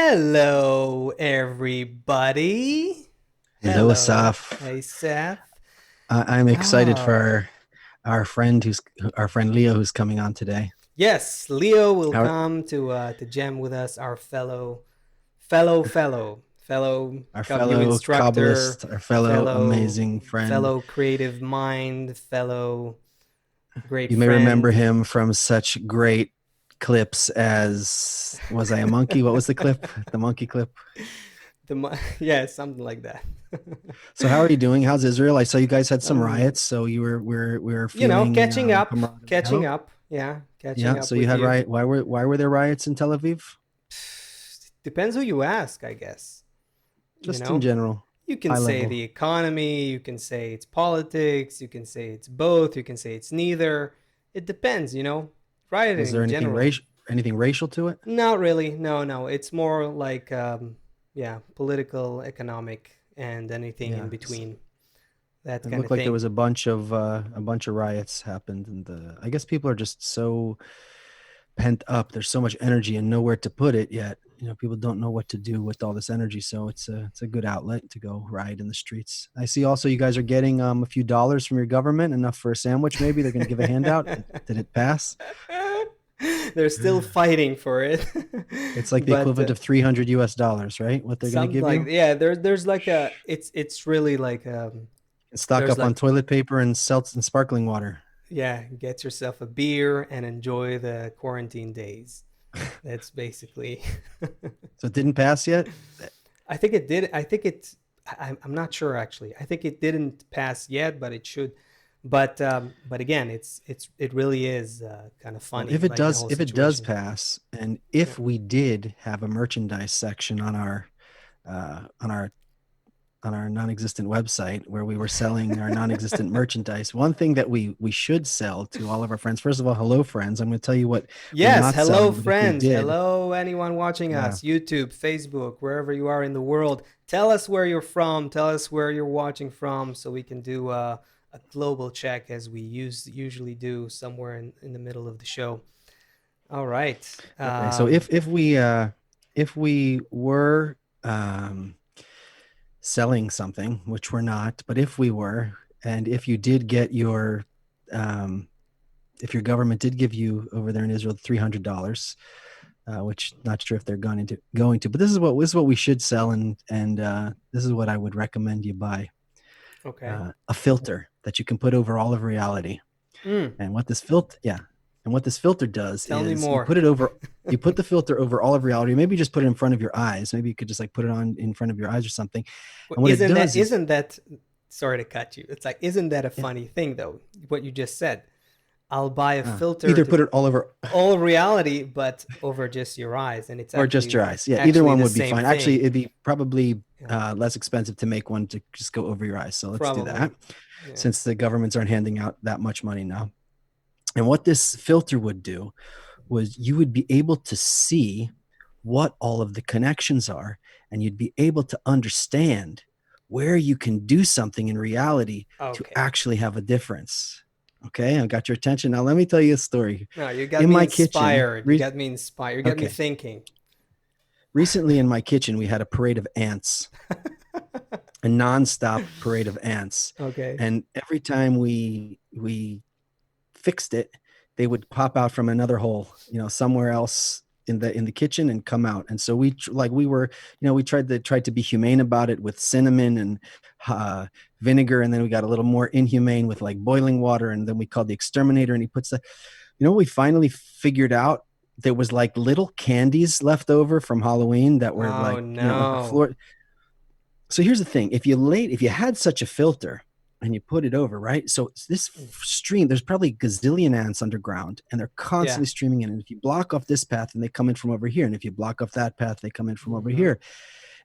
Hello, everybody. Hello, Hello. Asaf. Hey, Seth. I'm excited for Oh, our friend Leo who's coming on today. yes, Leo will Our come to jam with us, our fellow our KabU fellow instructor, Kabbalist, our fellow fellow amazing friend. fellow creative mind, fellow great You may remember friend. him from such great clips as Was I a Monkey? What was the clip? The monkey clip. Yeah, something like that. So how are you doing? How's Israel? I saw you guys had some um, riots, so we were feeling camaraderie. catching Oh, up. Yeah, catching yeah. So up you with had you. riot. Why were there riots in Tel Aviv? Depends who you ask, I guess. You Just in know, general, you can high say level. the economy, you can say it's politics, you can say it's both, you can say it's neither. It depends. Was Rioting there in anything general. racial? Anything racial to it? Not really. No, no. It's more like, yeah, political, economic, and anything in Yeah. between. That It kind of looked like there thing. was a bunch of riots happened, and I guess people are just so pent up. There's so much energy and nowhere to put it yet. People don't know what to do with all this energy, so it's a good outlet to go riot in the streets. I see also you guys are getting a few dollars from your government, enough for a sandwich. Maybe they're going to give a handout. Did it pass? They're still fighting for it. It's like the but equivalent of 300 US dollars, right? What they're going to something give like, you? yeah, there's like a it's really like And stock there's up on like, toilet paper and seltz and sparkling water. yeah, get yourself a beer and enjoy the quarantine days. That's basically. So it didn't pass yet. I think it did. I think it. I'm not sure actually. I think it didn't pass yet, but it should. But again, it really is kind of Well, funny, like the whole if it does situation. pass, and Yeah. if we did have a merchandise section on our uh, on our on our non-existent website where we were selling our non-existent merchandise, one thing that we should sell to all of our friends. First of all, hello friends. I'm going to tell you what we're Yes, not hello selling, but if we friends. did, Hello anyone watching yeah, us, YouTube, Facebook, wherever you are in the world. Tell us where you're from. Tell us where you're watching from so we can do a global check as we usually do somewhere in the middle of the show. All right. okay. So if we were selling something, which we're not, but if we were, and if you did get um, if your government did give you over there in Israel $300, which not sure if they're going to, but this is what we should sell, and this is what I would recommend you buy: Okay. a filter that you can put over all of reality. Mm, And what this filter, yeah, and what this filter does tell me is more. you put the filter over all of reality. Maybe just put it in front of your eyes. Maybe you could just like put it on in front of your eyes or something. Well, And what it isn't that does is, isn't that sorry to cut you. It's like, isn't that a yeah, funny thing though? What you just said. I'll buy a filter either to put it all over all reality, but over just your eyes, and it's or just actually your eyes. Yeah, either actually one the would be same fine. Actually, thing. it'd be probably Yeah, less expensive to make one to just go over your eyes. So let's do that, probably. Yeah. since the governments aren't handing out that much money now. And what this filter would do was you would be able to see what all of the connections are, and you'd be able to understand where you can do something in reality to Okay. actually have a difference. Okay, I got your attention. Now let me tell you a story. No, you got In me my kitchen, inspired. You got me inspired. You got me okay, thinking. recently in my kitchen we had a parade of ants, a nonstop parade of ants, Okay. and every time we fixed it, they would pop out from another hole, somewhere else in the kitchen and come out. And so we were, we tried to be humane about it with cinnamon and uh, vinegar, and then we got a little more inhumane with like boiling water, and then we called the exterminator, and he puts the, we finally figured out there was like little candies left over from Halloween that were Oh like, on the no. floor. So here's the thing: if you had such a filter and you put it over, right? So this stream, there's probably gazillion ants underground, and they're Yeah. constantly streaming in. And if you block off this path, and they come in from over here, and if you block off that path, they come in from over Mm-hmm. here.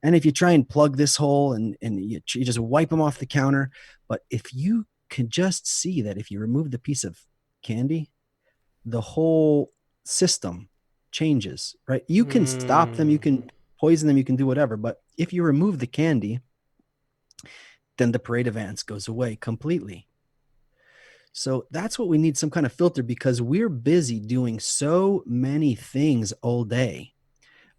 And if you try and plug this hole, and you just wipe them off the counter, but if you can just see that if you remove the piece of candy, the whole system changes, right? You can stop them, you Mm. can poison them, you can do whatever, but if you remove the candy, then the parade of ants goes away completely. So that's what we need, some kind of filter, because we're busy doing so many things all day.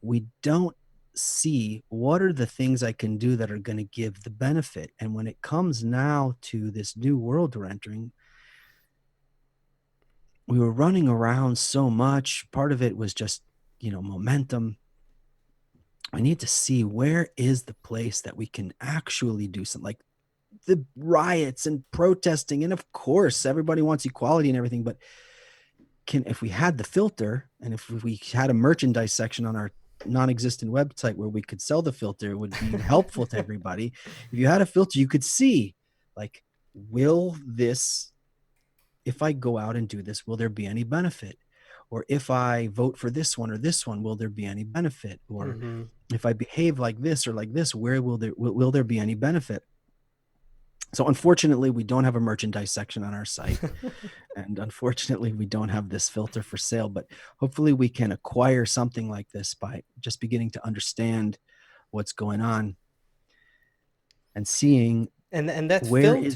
We don't see what are the things I can do that are going to give the benefit. And when it comes now to this new world we're entering, we were running around so much. Part of it was just, momentum. I need to see where is the place that we can actually do something, like the riots and protesting. And of course, everybody wants equality and everything, but if we had the filter, and if we had a merchandise section on our non-existent website where we could sell the filter, it would be helpful to everybody. If you had a filter, you could see, like, will this, if I go out and do this, will there be any benefit? Or if I vote for this one or this one, will there be any benefit? Or Mm-hmm. if I behave like this or like this, where will there be any benefit? So unfortunately, we don't have a merchandise section on our site. And unfortunately, we don't have this filter for sale, but hopefully we can acquire something like this by just beginning to understand what's going on and seeing And that where is.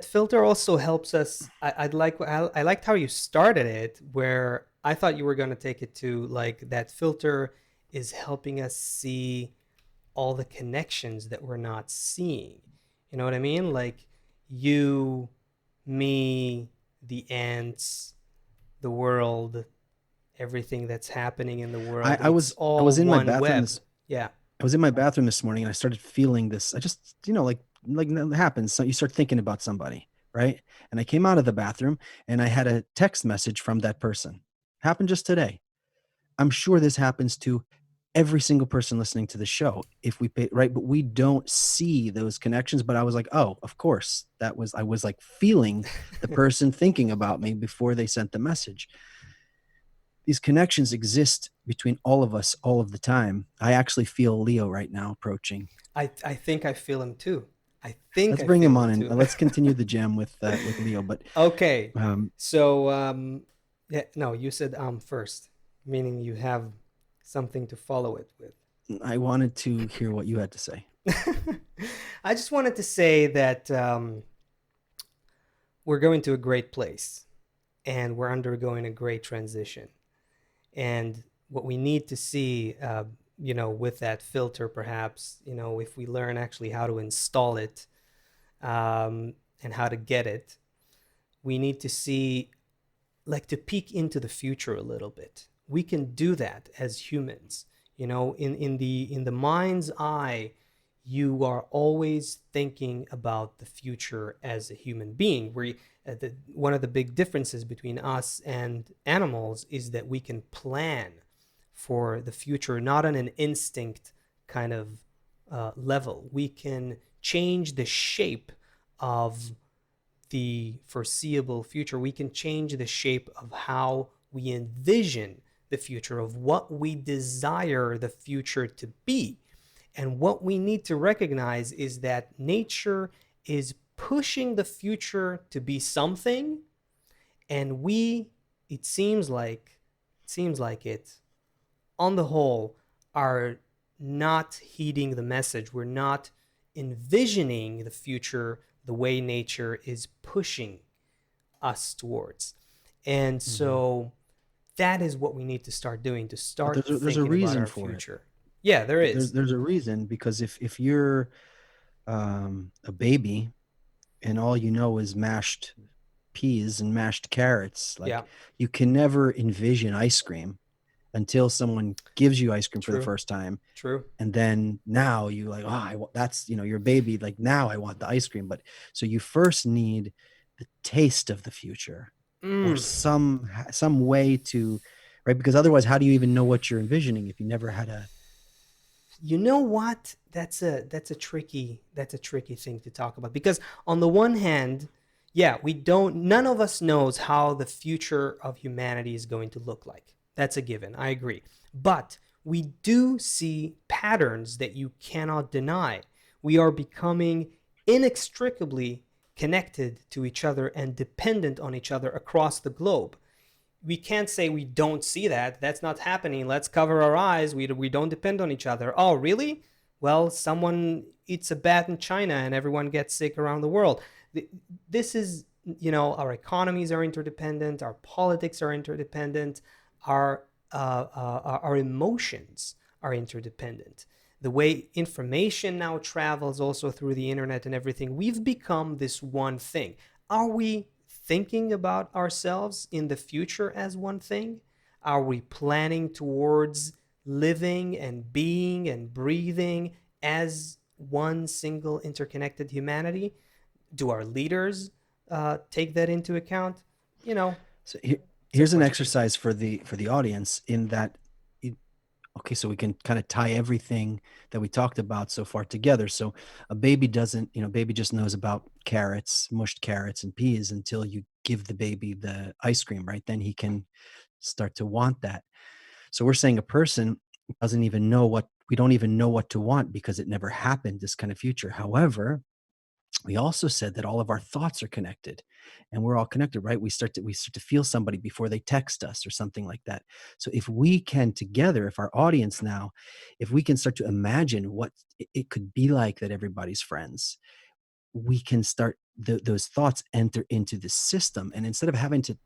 filter also helps us. I liked how you started it, where I thought you were going to take it to, like, that filter is helping us see all the connections that we're not seeing. You know what I mean? Like, you, me, the ants, the world, everything that's happening in the I, world. I It's was I all was in my one bathroom web. this Yeah. I was in my bathroom this morning and I started feeling this. I just, like that happens. So you start thinking about somebody, right? And I came out of the bathroom and I had a text message from that person. Happened just today. I'm sure this happens to every single person listening to the show if we pay, right, but we don't see those connections. But I was like, oh, of course, I was like feeling the person thinking about me before they sent the message. These connections exist between all of us all of the time. I actually feel Leo right now approaching. I think I feel him too. I think Let's I bring him feel on him and too. let's continue the jam with Leo. But Okay. um, So, yeah, no, you said first, meaning you have something to follow it with. I wanted to hear what you had to say. I just wanted to say that we're going to a great place and we're undergoing a great transition. And what we need to see, with that filter, perhaps, if we learn actually how to install it, and how to get it, we need to see, like, to peek into the future a little bit. We can do that as humans. In the mind's eye, you are always thinking about the future as a human being. One of the big differences between us and animals is that we can plan for the future, not on an instinct kind of level. We can change the shape of the foreseeable future. We can change the shape of how we envision the future, of what we desire the future to be. And what we need to recognize is that nature is pushing the future to be something, and it seems like it, on the whole, are not heeding the message. We're not envisioning the future the way nature is pushing us towards. And Mhm. so that is what we need to start doing, to But start there's a thinking about reason our for it. future. Yeah, there is. There's a reason, because if you're a baby and all you know is mashed peas and mashed carrots, Yeah, like, you can never envision ice cream until someone gives you ice cream for the true, first time. true. And then now you like, oh, that's, your baby, like, now I want the ice cream. But so you first need the taste of the future, or Mm. some way to, right? Because otherwise, how do you even know what you're envisioning if you never had a. You know what? That's a tricky thing to talk about, because on the one hand, yeah, none of us knows how the future of humanity is going to look like. That's a given. I agree. But we do see patterns that you cannot deny. We are becoming inextricably connected to each other and dependent on each other across the globe. We can't say we don't see that. That's not happening. Let's cover our eyes. We don't depend on each other. Oh, really? Well, someone eats a bat in China and everyone gets sick around the world. This is, our economies are interdependent, our politics are interdependent, our emotions are interdependent. The way information now travels also through the internet and everything, we've become this one thing. Are we thinking about ourselves in the future as one thing? Are we planning towards living and being and breathing as one single interconnected humanity? Do our leaders take that into account? You know, So it's a here's an question. exercise for the audience in that. Okay, so we can kind of tie everything that we talked about so far together. So a baby doesn't, baby just knows about carrots, mushed carrots and peas until you give the baby the ice cream, right? Then he can start to want that. So we're saying a person doesn't even know what we don't even know what to want because it never happened, this kind of future. However, we also said that all of our thoughts are connected and we're all connected, right? We start to feel somebody before they text us or something like that. So if we can together, if our audience now, if we can start to imagine what it could be like that everybody's friends, we can start those thoughts enter into the system, and instead of having to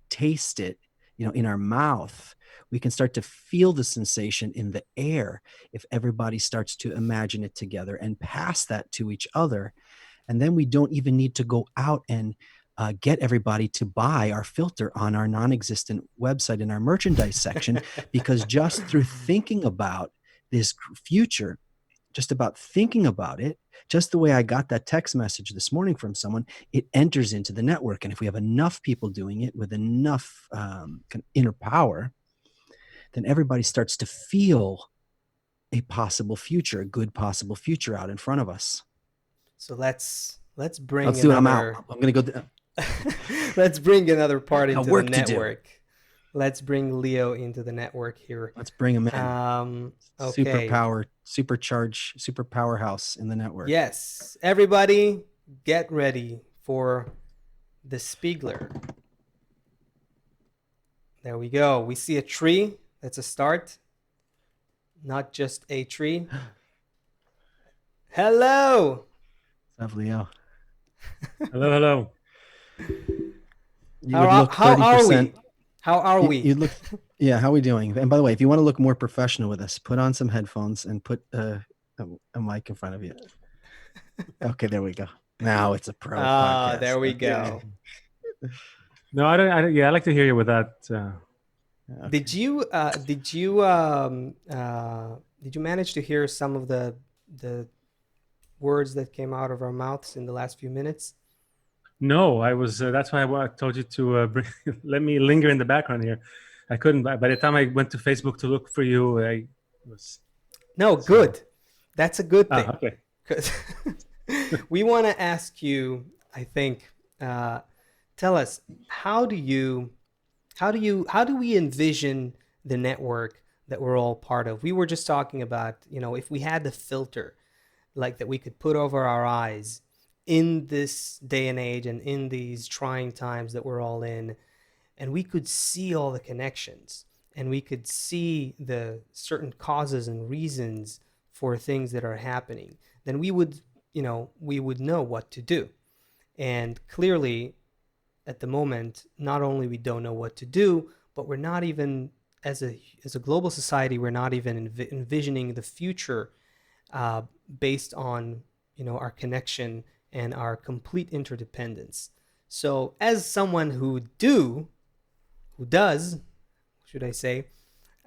taste it, in our mouth, we can start to feel the sensation in the air if everybody starts to imagine it together and pass that to each other. And then we don't even need to go out and get everybody to buy our filter on our non-existent website in our merchandise section, because just through thinking about this future, just about thinking about it, just the way I got that text message this morning from someone, it enters into the network. And if we have enough people doing it with enough inner power, then everybody starts to feel a possible future, a good possible future out in front of us. So let's bring Let's do it. I'm out. another I'm going to go. let's bring another part Got into the work to do. network. Let's bring Leo into the network here. Let's bring him in. Okay. Super powerhouse in the network. Yes. Everybody get ready for the Spiegler. There we go. We see a tree. That's a start. Not just a tree. Hello. What's up, Leo? Hello, hello. You would look How are 30%. we? How are we? You'd look, yeah. How are we doing? And by the way, if you want to look more professional with us, put on some headphones and put a mic in front of you. Okay, there we go. Now it's a pro podcast. There we Okay. go. No, I don't. Yeah, I like to hear you with that. Okay. Did you manage to hear some of the words that came out of our mouths in the last few minutes? No, I was. That's why I told you to let me linger in the background here. I couldn't. By the time I went to Facebook to look for you, I was. No, good. That's a good thing. Okay. Because we want to ask you, I think, tell us, how do we envision the network that we're all part of? We were just talking about, if we had the filter like that we could put over our eyes in this day and age and in these trying times that we're all in, and we could see all the connections and we could see the certain causes and reasons for things that are happening, then we would know what to do. And clearly at the moment, not only we don't know what to do, but we're not even, as a global society, we're not even envisioning the future based on our connection and our complete interdependence. So as someone who does, should I say,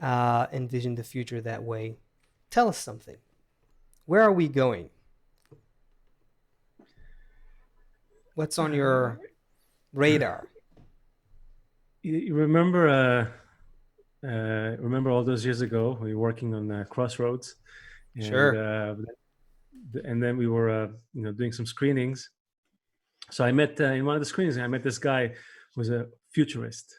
envision the future that way, tell us something. Where are we going? What's on your radar? You remember? Remember all those years ago, we were working on Crossroads, and, Sure. And then we were, doing some screenings. So I met in one of the screenings, I met this guy who was a futurist,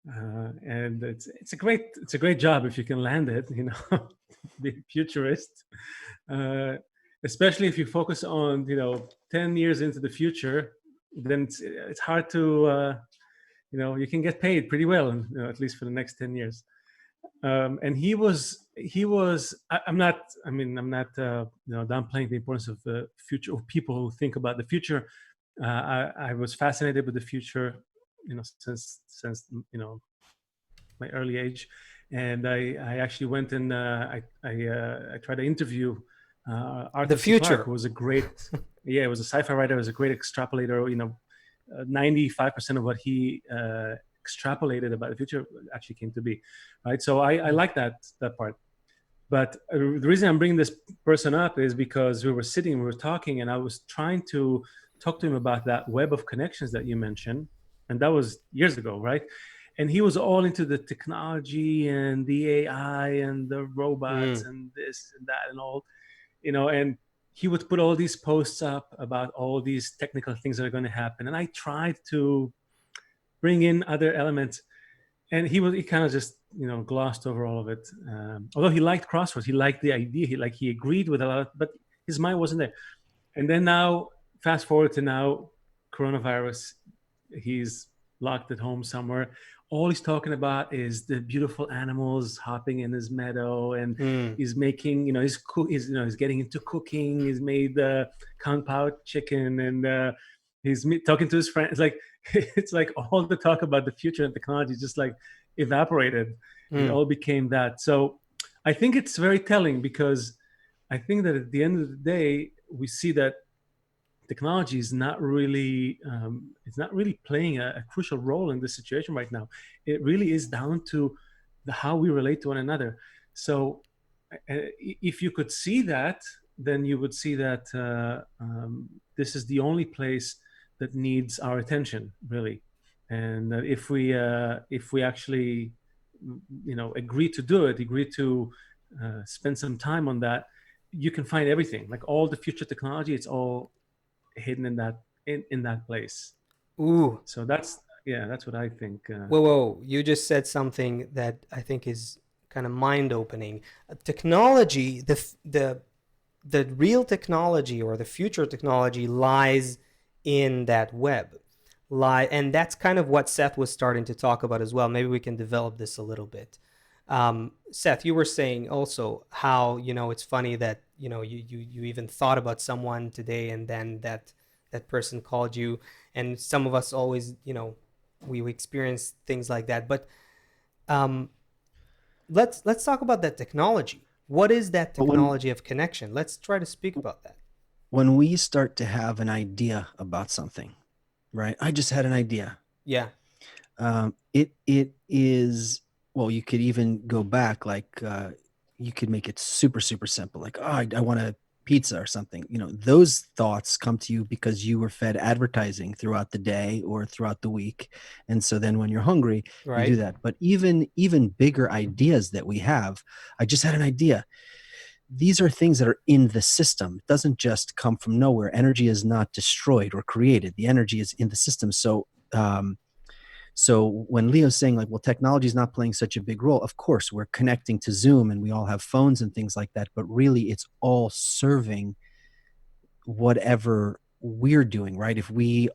and it's a great job if you can land it, be a futurist, especially if you focus on 10 years into the future. Then it's hard to you can get paid pretty well, at least for the next 10 years. And he was. I'm not downplaying the importance of the future, of people who think about the future. I was fascinated with the future, since my early age, and I actually went and I tried to interview Arthur The C. Clarke, future. who was a great, yeah, he was a sci-fi writer, was a great extrapolator. 95% of what he extrapolated about the future actually came to be, right? So I like that part. But the reason I'm bringing this person up is because we were talking, and I was trying to talk to him about that web of connections that you mentioned, and that was years ago, right? And he was all into the technology and the AI and the robots and this and that and all, and he would put all these posts up about all these technical things that are going to happen. And I tried to bring in other elements, and he kind of just glossed over all of it. Although he liked crosswords, he liked the idea, he agreed with a lot, but his mind wasn't there. And then now, fast forward to now, coronavirus, he's locked at home somewhere. All he's talking about is the beautiful animals hopping in his meadow, and he's making, he's getting into cooking. He's made kung pao chicken, and he's talking to his friends. It's like all the talk about the future and technology just like evaporated. It all became that. So I think it's very telling, because I think that at the end of the day, we see that technology is not really it's not really playing a crucial role in this situation right now. It really is down to how we relate to one another. So if you could see that, then you would see that this is the only place that needs our attention, really. And if we actually agree to do it, agree to spend some time on that, you can find everything, like all the future technology. It's all hidden in that place. Ooh. So that's what I think. Whoa. You just said something that I think is kind of mind-opening. Technology, the real technology or the future technology lies in that web. And that's kind of what Seth was starting to talk about as well. Maybe we can develop this a little bit. Seth, you were saying also how, it's funny that, you even thought about someone today, and then that person called you. And some of us always, we experience things like that. But let's talk about that technology. What is that But when technology of connection? Let's try to speak about that. when we start to have an idea about something, right? I just had an idea. Yeah. It is, well, you could even go back, like you could make it super simple, like, oh, I want a pizza or something. Those thoughts come to you because you were fed advertising throughout the day or throughout the week, and so then when you're hungry, you do Right. that. But even bigger ideas that we have, I just had an idea. These are things that are in the system. It doesn't just come from nowhere. Energy is not destroyed or created. The energy is in the system. So when Leo's saying, like, well, technology is not playing such a big role, of course, we're connecting to Zoom and we all have phones and things like that, but really it's all serving whatever we're doing, right? If we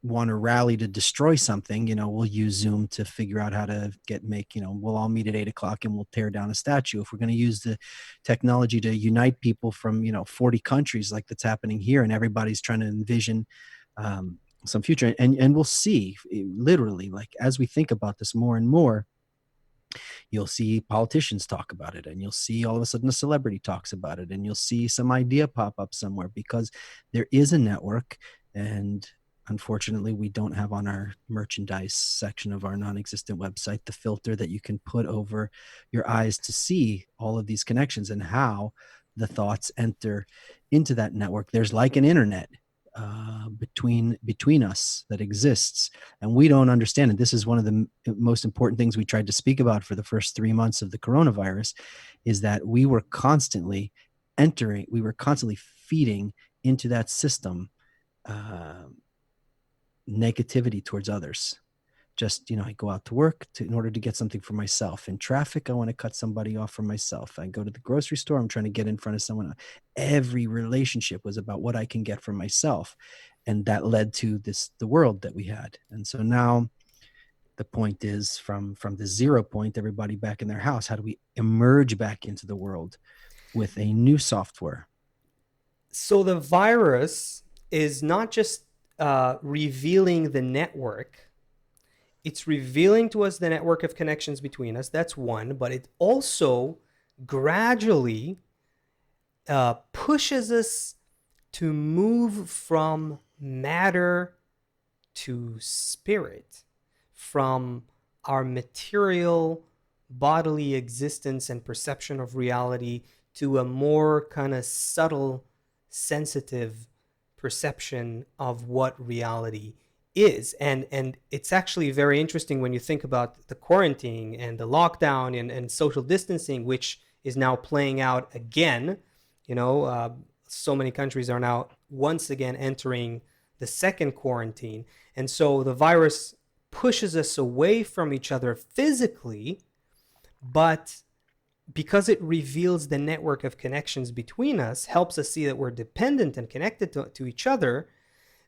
want to rally to destroy something, we'll use Zoom to figure out how to we'll all meet at 8:00 and we'll tear down a statue. If we're going to use the technology to unite people from 40 countries, like that's happening here, and everybody's trying to envision some future, and we'll see, literally, like, as we think about this more and more, you'll see politicians talk about it, and you'll see all of a sudden a celebrity talks about it, and you'll see some idea pop up somewhere, because there is a network. And unfortunately, we don't have on our merchandise section of our non-existent website the filter that you can put over your eyes to see all of these connections and how the thoughts enter into that network. There's like an internet between us that exists, and we don't understand it. This is one of the most important things we tried to speak about for the first 3 months of the coronavirus, is that we were constantly feeding into that system negativity towards others. Just, I go out to work in order to get something for myself. In traffic, I want to cut somebody off from myself. I go to the grocery store, I'm trying to get in front of someone else. Every relationship was about what I can get for myself. And that led to the world that we had. And so now the point is, from the 0 point, everybody back in their house, how do we emerge back into the world with a new software? So the virus is not just revealing the network, it's revealing to us the network of connections between us. That's one, but it also gradually pushes us to move from matter to spirit, from our material bodily existence and perception of reality to a more kind of subtle, sensitive perception of what reality is. And it's actually very interesting when you think about the quarantine and the lockdown and social distancing, which is now playing out again. So many countries are now once again entering the second quarantine. And so the virus pushes us away from each other physically, but because it reveals the network of connections between us, helps us see that we're dependent and connected to each other,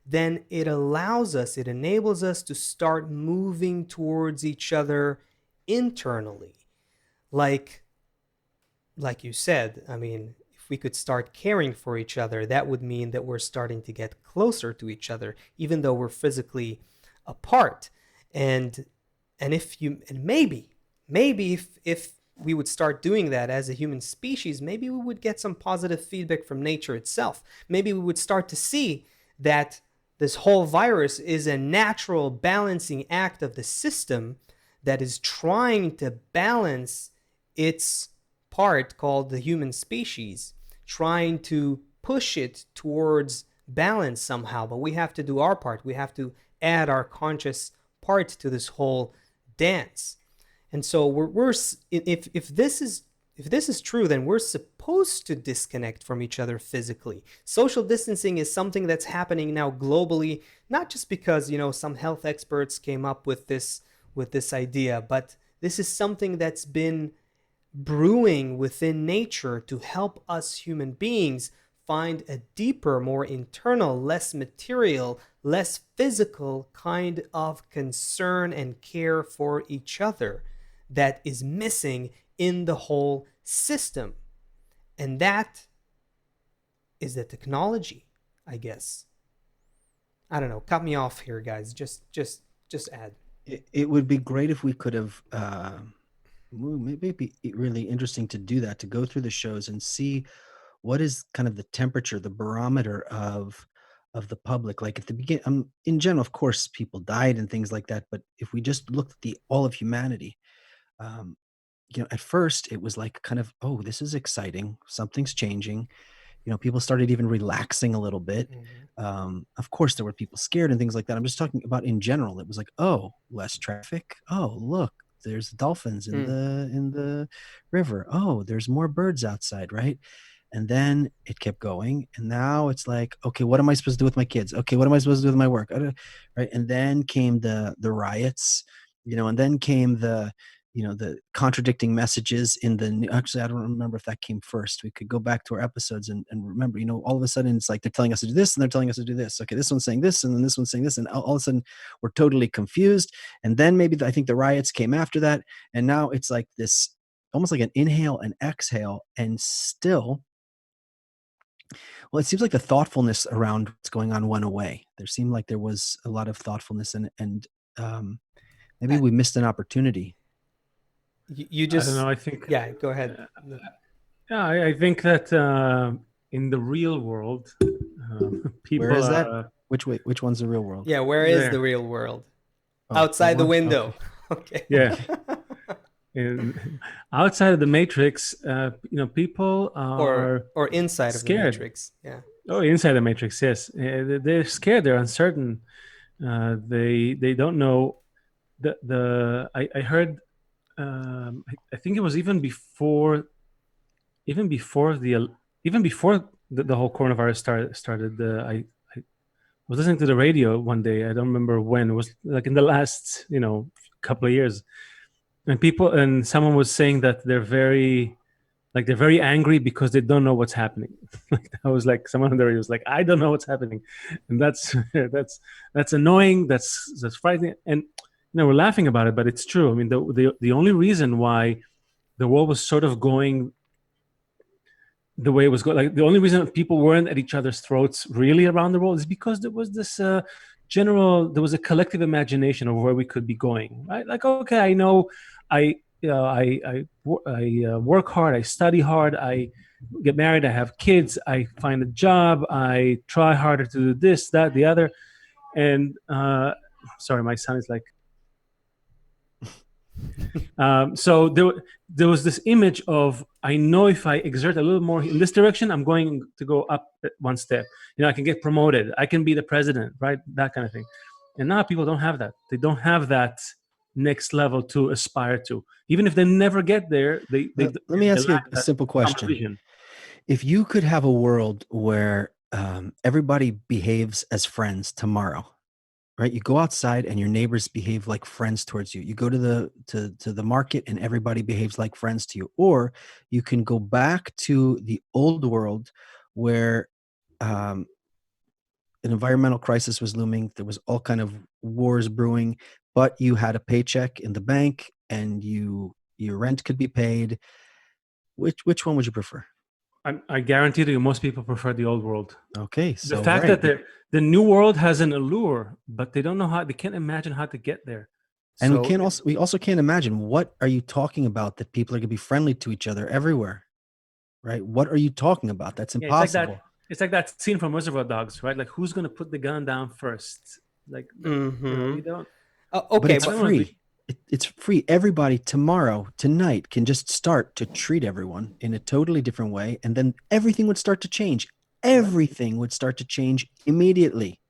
then it enables us to start moving towards each other internally. Like you said, I mean, if we could start caring for each other, that would mean that we're starting to get closer to each other, even though we're physically apart. And maybe if we would start doing that as a human species, maybe we would get some positive feedback from nature itself. Maybe we would start to see that this whole virus is a natural balancing act of the system that is trying to balance its part called the human species, trying to push it towards balance somehow. But we have to do our part. We have to add our conscious part to this whole dance. And so if this is true, then we're supposed to disconnect from each other physically. Social distancing is something that's happening now globally, not just because some health experts came up with this idea, but this is something that's been brewing within nature to help us human beings find a deeper, more internal, less material, less physical kind of concern and care for each other that is missing in the whole system. And that is the technology, I guess. I don't know. Cut me off here, guys. Just add. It would be great if we could have maybe it'd be really interesting to do that, to go through the shows and see what is kind of the temperature, the barometer of the public. Like at the beginning, in general, of course, people died and things like that. But if we just looked at the all of humanity, um, at first it was like kind of, oh, this is exciting. Something's changing. People started even relaxing a little bit. Of course, there were people scared and things like that. I'm just talking about in general. It was like, oh, less traffic. Oh, look, there's dolphins in the river. Oh, there's more birds outside, right? And then it kept going, and now it's like, okay, what am I supposed to do with my kids? Okay, what am I supposed to do with my work? Right? And then came the riots, and then came the contradicting messages in the actually, I don't remember if that came first. We could go back to our episodes and remember, all of a sudden it's like they're telling us to do this and they're telling us to do this. Okay, this one's saying this and then this one's saying this, and all of a sudden we're totally confused. And then maybe I think the riots came after that, and now it's like this, almost like an inhale and exhale, and still, well, it seems like the thoughtfulness around what's going on went away. There seemed like there was a lot of thoughtfulness, and maybe we missed an opportunity. You just, I don't know. I think. Yeah, go ahead. Yeah, I think that in the real world, people. Where is that? Which one's the real world? Yeah, where is the real world? Oh, outside the window. Okay. Yeah. Outside of the matrix, people are or inside scared. of the matrix. Yeah. Oh, inside the matrix, yes. They're scared. They're uncertain. They don't know. I heard. I think it was even before the whole coronavirus started. I was listening to the radio one day. I don't remember when. It was like in the last couple of years. And someone was saying that they're very angry because they don't know what's happening. I was like, someone on the radio was like, I don't know what's happening, and that's annoying. That's frightening. And we're laughing about it, but it's true. I mean, the only reason why the world was sort of going the way it was going, like the only reason people weren't at each other's throats really around the world, is because there was this there was a collective imagination of where we could be going, right? Like, okay, I know I work hard, I study hard, I get married, I have kids, I find a job, I try harder to do this, that, the other. And sorry, my son is like, so there was this image of, I know if I exert a little more in this direction, I'm going to go up one step. I can get promoted, I can be the president, right? That kind of thing. And now people don't have that. They don't have that next level to aspire to. Even if they never get there, Let me ask you lack a that simple common question. vision. If you could have a world where everybody behaves as friends tomorrow, right? You go outside and your neighbors behave like friends towards you. You go to the market and everybody behaves like friends to you. Or you can go back to the old world where an environmental crisis was looming. There was all kind of wars brewing, but you had a paycheck in the bank and your rent could be paid. Which one would you prefer? I guarantee you, most people prefer the old world. Okay, so The fact right. that the new world has an allure, but they don't know how. They can't imagine how to get there. And So we also can't imagine, what are you talking about that people are going to be friendly to each other everywhere, right? What are you talking about? That's yeah, it's like that. impossible. It's like that scene from Reservoir Dogs, right? Like, who's going to put the gun down first? Like, Mm-hmm. you don't. But Okay, it's but- free. It's free. Everybody tomorrow, tonight, can just start to treat everyone in a totally different way, and then everything would start to change. Everything would start to change immediately.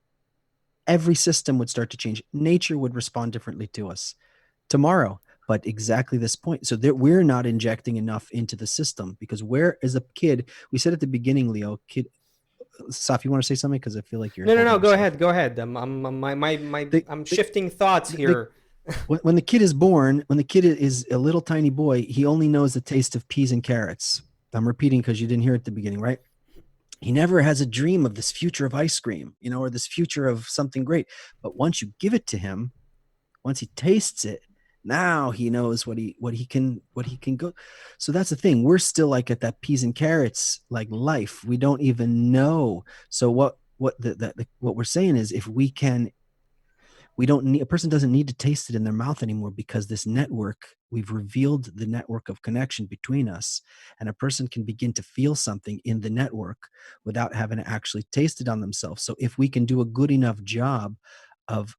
Every system would start to change. Nature would respond differently to us tomorrow. But exactly this point. So that we're not injecting enough into the system, because where is a kid? We said at the beginning, Leo, kid. Saf, you want to say something? Because I feel like you're no. holding Go yourself. ahead. Go ahead. I'm shifting thoughts here. When the kid is born, when the kid is a little tiny boy, he only knows the taste of peas and carrots. I'm repeating because you didn't hear it at the beginning, right? He never has a dream of this future of ice cream, or this future of something great. But once you give it to him, once he tastes it, now he knows what he can go. So that's the thing. We're still like at that peas and carrots like life. We don't even know. So what we're saying is, if we can, we don't need, a person doesn't need to taste it in their mouth anymore, because this network, we've revealed the network of connection between us, and a person can begin to feel something in the network without having to actually taste it on themselves. So if we can do a good enough job of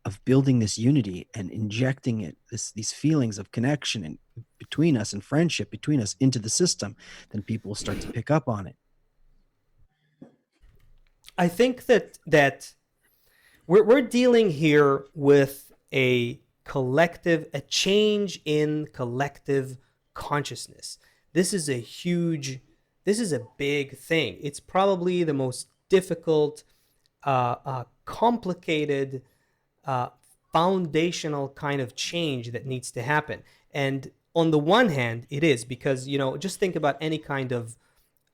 of building this unity and injecting these feelings of connection and between us and friendship between us into the system, then people will start to pick up on it. I think that we're dealing here with a change in collective consciousness. This is a big thing. It's probably the most difficult, complicated, foundational kind of change that needs to happen. And on the one hand, it is because, just think about any kind of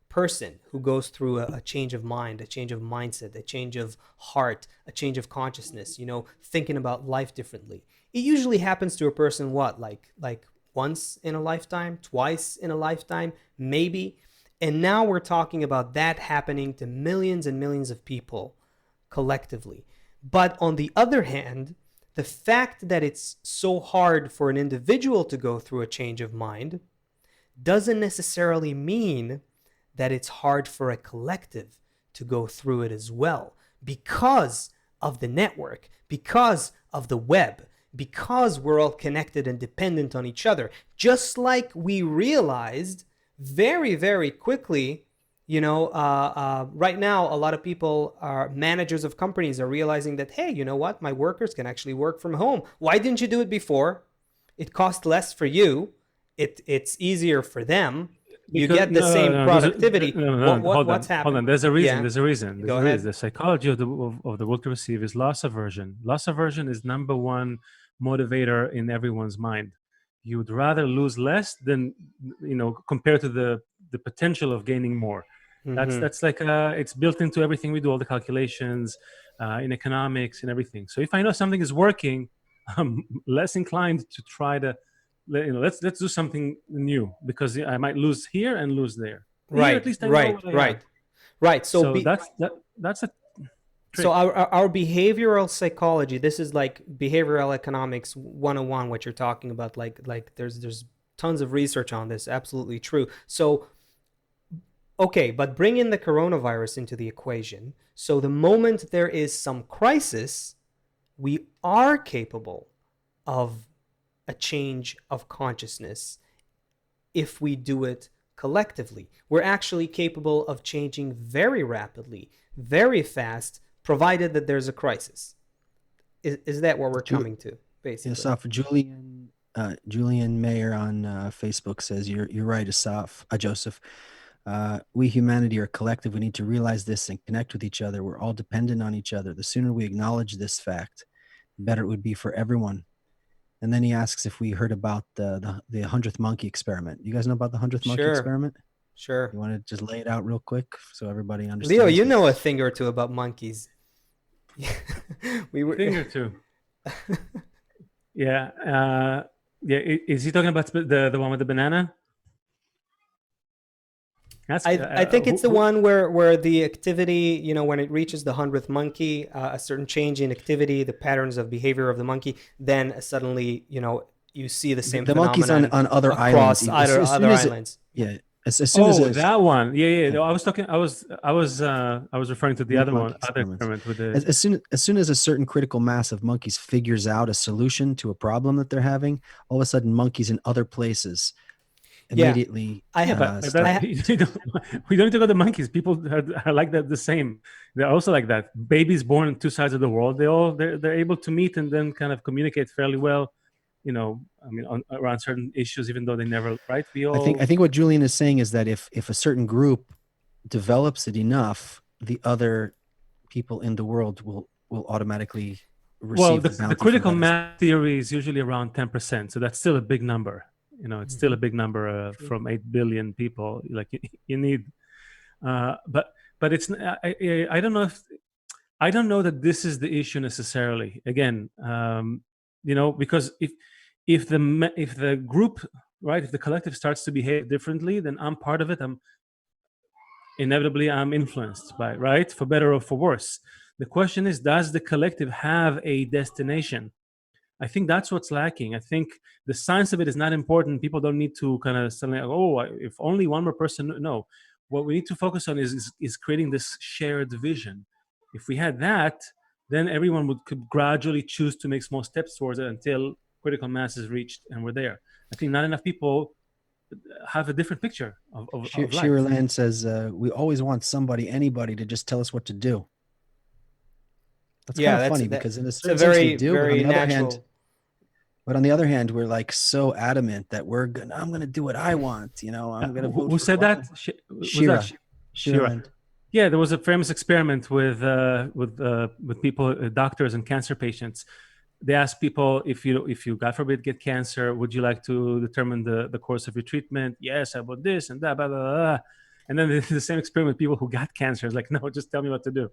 person who goes through a change of mind, a change of mindset, a change of heart, a change of consciousness, thinking about life differently. It usually happens to a person, like once in a lifetime, twice in a lifetime, maybe. And now we're talking about that happening to millions and millions of people collectively. But on the other hand, the fact that it's so hard for an individual to go through a change of mind doesn't necessarily mean that it's hard for a collective to go through it as well, because of the network, because of the web, because we're all connected and dependent on each other. Just like we realized very, very quickly, right now, a lot of people are managers of companies are realizing that, hey, you know what? My workers can actually work from home. Why didn't you do it before? It costs less for you. It's easier for them. You get the same productivity. What's happening? Hold on. There's a reason. Yeah. There's a reason. Go ahead. The psychology of the will to receive is loss aversion. Loss aversion is number one motivator in everyone's mind. You would rather lose less than, compared to the potential of gaining more. That's like it's built into everything we do, all the calculations in economics and everything. So if I know something is working, I'm less inclined to try to, let's do something new, because I might lose here and lose there. Right. Here, at least I know what I have. Right. So that's a So our behavioral psychology, this is like behavioral economics 101, what you're talking about. Like there's tons of research on this. Absolutely true. So okay, but bring in the coronavirus into the equation. So the moment there is some crisis, we are capable of a change of consciousness if we do it collectively. We're actually capable of changing very rapidly, very fast, provided that there's a crisis. Is that what we're coming to, basically? Asaf, Julian Mayer on Facebook says, you're right, Asaf, Joseph. We humanity are collective. We need to realize this and connect with each other. We're all dependent on each other. The sooner we acknowledge this fact, the better it would be for everyone. And then he asks if we heard about the 100th monkey experiment. You guys know about the 100th monkey experiment? Sure. You want to just lay it out real quick so everybody understands? Leo, you know a thing or two about monkeys. Thing or two. Yeah. Is he talking about the one with the banana? I think it's the one where the activity, when it reaches the 100th monkey, a certain change in activity, the patterns of behavior of the monkey, then suddenly, you see the same monkeys on other across islands. Other islands. As soon as that one. Yeah. No, I was talking. I was referring to the other one. Other experiment with the. As soon as a certain critical mass of monkeys figures out a solution to a problem that they're having, all of a sudden monkeys in other places immediately. We don't need to go to monkeys. People are like that. The same. They're also like that. Babies born on two sides of the world. They're able to meet and then kind of communicate fairly well. Around certain issues, even though they never, right? I think what Julian is saying is that if a certain group develops it enough, the other people in the world will automatically receive the critical mass theory is usually around 10%, so that's still a big number. It's still a big number from 8 billion people. Like you need, but it's. I don't know that this is the issue necessarily. Again, because if the group, right, if the collective starts to behave differently, then I'm part of it. I'm influenced by it, right, for better or for worse. The question is, does the collective have a destination? I think that's what's lacking. I think the science of it is not important. People don't need to kind of suddenly, if only one more person. No, what we need to focus on is creating this shared vision. If we had that, then everyone could gradually choose to make small steps towards it until critical mass is reached and we're there. I think not enough people have a different picture of life. Shira Land says, we always want anybody to just tell us what to do. That's kind of funny because in a certain sense we do, but on the other hand, we're like so adamant that I'm going to do what I want. I'm going to vote. Who said that? Shira. Yeah, there was a famous experiment with people, doctors and cancer patients. They asked people, if you God forbid get cancer, would you like to determine the course of your treatment? Yes, I want this and that, blah, blah, blah. And then the same experiment with people who got cancer is like, no, just tell me what to do.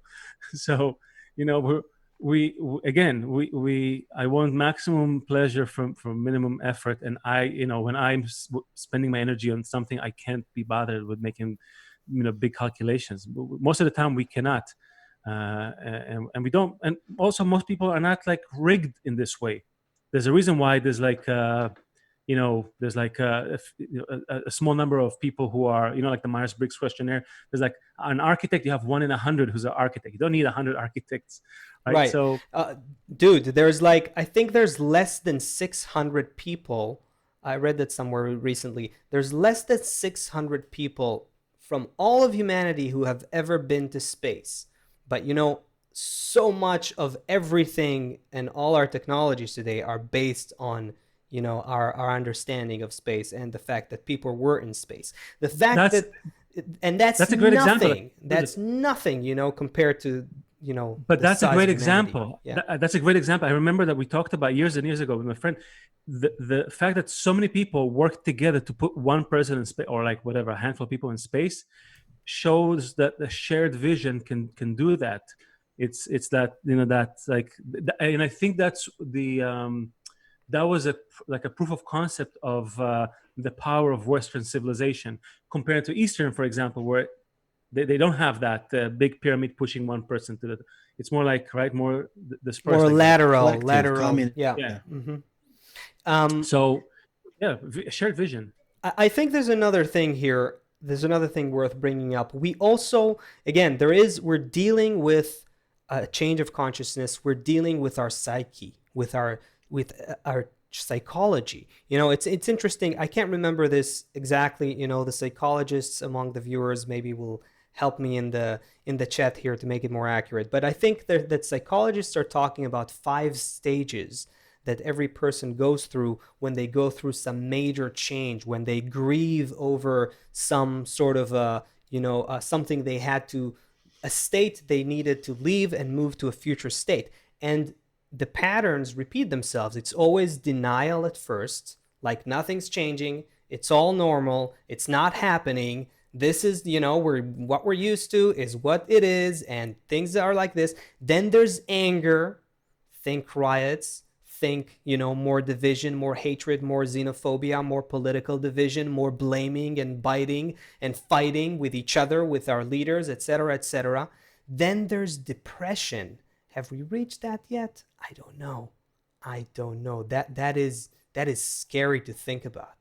So, I want maximum pleasure from minimum effort. And when I'm spending my energy on something, I can't be bothered with making, big calculations. Most of the time we cannot. And we don't, and also most people are not like rigged in this way. There's a reason why there's like there's like a small number of people who are like the Myers-Briggs questionnaire. There's like an architect, you have 1 in 100 who's an architect. You don't need 100 architects, right? So dude, there's I think there's less than 600 people. I read that somewhere recently. There's less than 600 people from all of humanity who have ever been to space. But so much of everything and all our technologies today are based on our understanding of space and the fact that people were in space. The fact that's a great example. That's nothing, compared to But that's a great example. Yeah. That's a great example. I remember that we talked about years and years ago with my friend. The fact that so many people work together to put one person in space, or like whatever, a handful of people in space, shows that the shared vision can do that. It's that that's like, and I think that's that was a proof of concept of the power of Western civilization compared to Eastern, for example, where they don't have that big pyramid pushing one person to the. It's more like more dispersed. More I guess. lateral, Collective, common. yeah. Yeah. Mm-hmm. So, yeah, shared vision. I think there's another thing here. There's another thing worth bringing up. We also, again, we're dealing with a change of consciousness. We're dealing with our psyche, with our psychology. It's interesting. I can't remember this exactly. The psychologists among the viewers maybe will help me in the chat here to make it more accurate. But I think that psychologists are talking about 5 stages that every person goes through when they go through some major change, when they grieve over some sort of something they had to, a state they needed to leave and move to a future state. And the patterns repeat themselves. It's always denial at first, like nothing's changing, it's all normal, it's not happening. This is, what we're used to is what it is, and things are like this. Then there's anger, think riots, think, more division, more hatred, more xenophobia, more political division, more blaming and biting and fighting with each other, with our leaders, etc., etc. Then there's depression. Have we reached that yet? I don't know. That is scary to think about.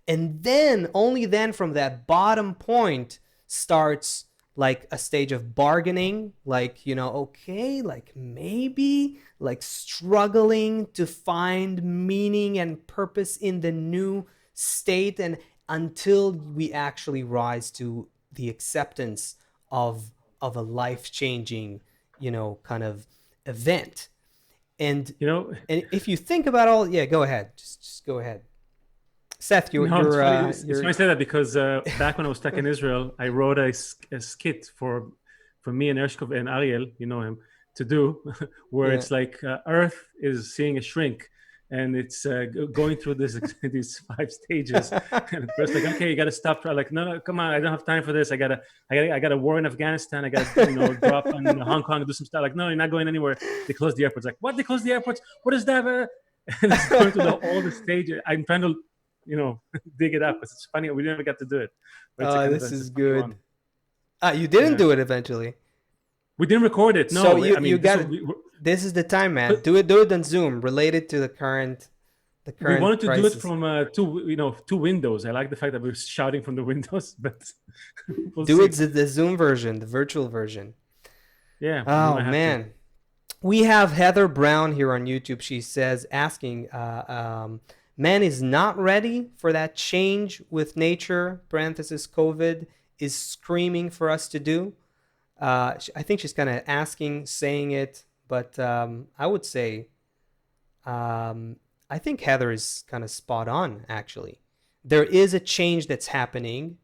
And then, only then, from that bottom point starts like a stage of bargaining, like, okay, like maybe, like struggling to find meaning and purpose in the new state, and until we actually rise to the acceptance of a life-changing, kind of event. And and if you think about all, yeah, go ahead, just go ahead. Seth, it's funny you say that, because back when I was stuck in Israel, I wrote a skit for me and Ershkov and Ariel, him, to do, where it's like Earth is seeing a shrink, and it's going through these 5 stages. And first, like, okay, you got to stop. Like, no, come on, I don't have time for this. I got a war in Afghanistan. I got to drop on Hong Kong, do some stuff. Like, no, you're not going anywhere. They closed the airports. Like, what? They closed the airports? What is that? And it's going through all the stages. I'm trying to dig it up, because it's funny, we never got to do it. This is good. You didn't do it eventually. We didn't record it. No, so you got this is the time, man. Do it on Zoom, related to the current we wanted to crisis. do it from two windows. I like the fact that we're shouting from the windows, but we'll do it the Zoom version, the virtual version. Yeah. Oh man. We have Heather Brown here on YouTube. She says, asking, man is not ready for that change with nature, parenthesis COVID, is screaming for us to do. I think she's kind of asking, saying it, but I would say, I think Heather is kind of spot on, actually. There is a change that's happening.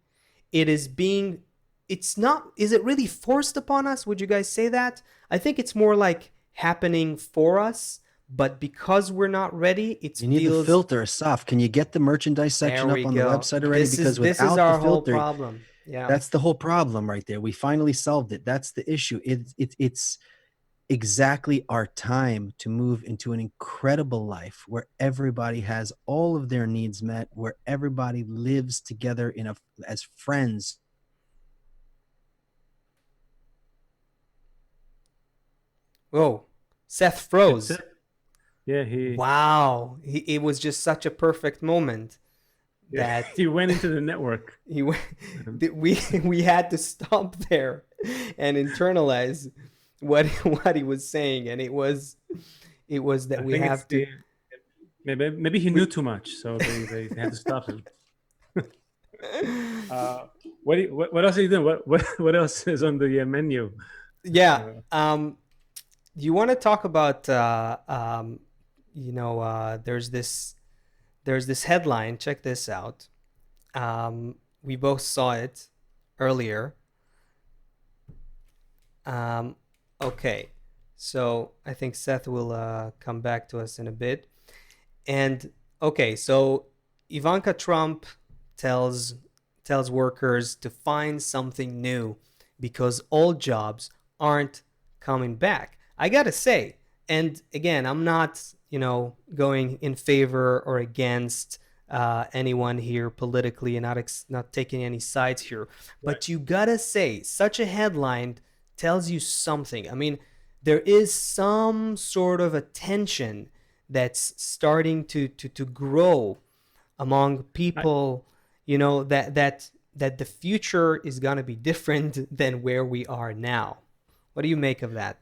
It's not, is it really forced upon us? Would you guys say that? I think it's more like happening for us, but because we're not ready, it's you need the filter, Saf. Can you get the merchandise section up on the website already? Because without the filter, whole problem. Yeah, that's the whole problem right there. We finally solved it. That's the issue. It's exactly our time to move into an incredible life where everybody has all of their needs met, where everybody lives together as friends. Whoa, Seth froze. Yeah, Wow, it was just such a perfect moment that he went into the network. We had to stop there and internalize what he was saying, and it was that we have to. Maybe he knew too much, so they had to stop him. What else are you doing? What else is on the menu? Yeah. You want to talk about there's this headline. Check this out. We both saw it earlier. Okay, so I think Seth will come back to us in a bit. And okay, so Ivanka Trump tells workers to find something new because old jobs aren't coming back. I gotta say, and again, I'm not, going in favor or against anyone here politically and not taking any sides here. Right. But you gotta say, such a headline tells you something. I mean, there is some sort of a tension that's starting to grow among I, people, that the future is gonna be different than where we are now. What do you make of that?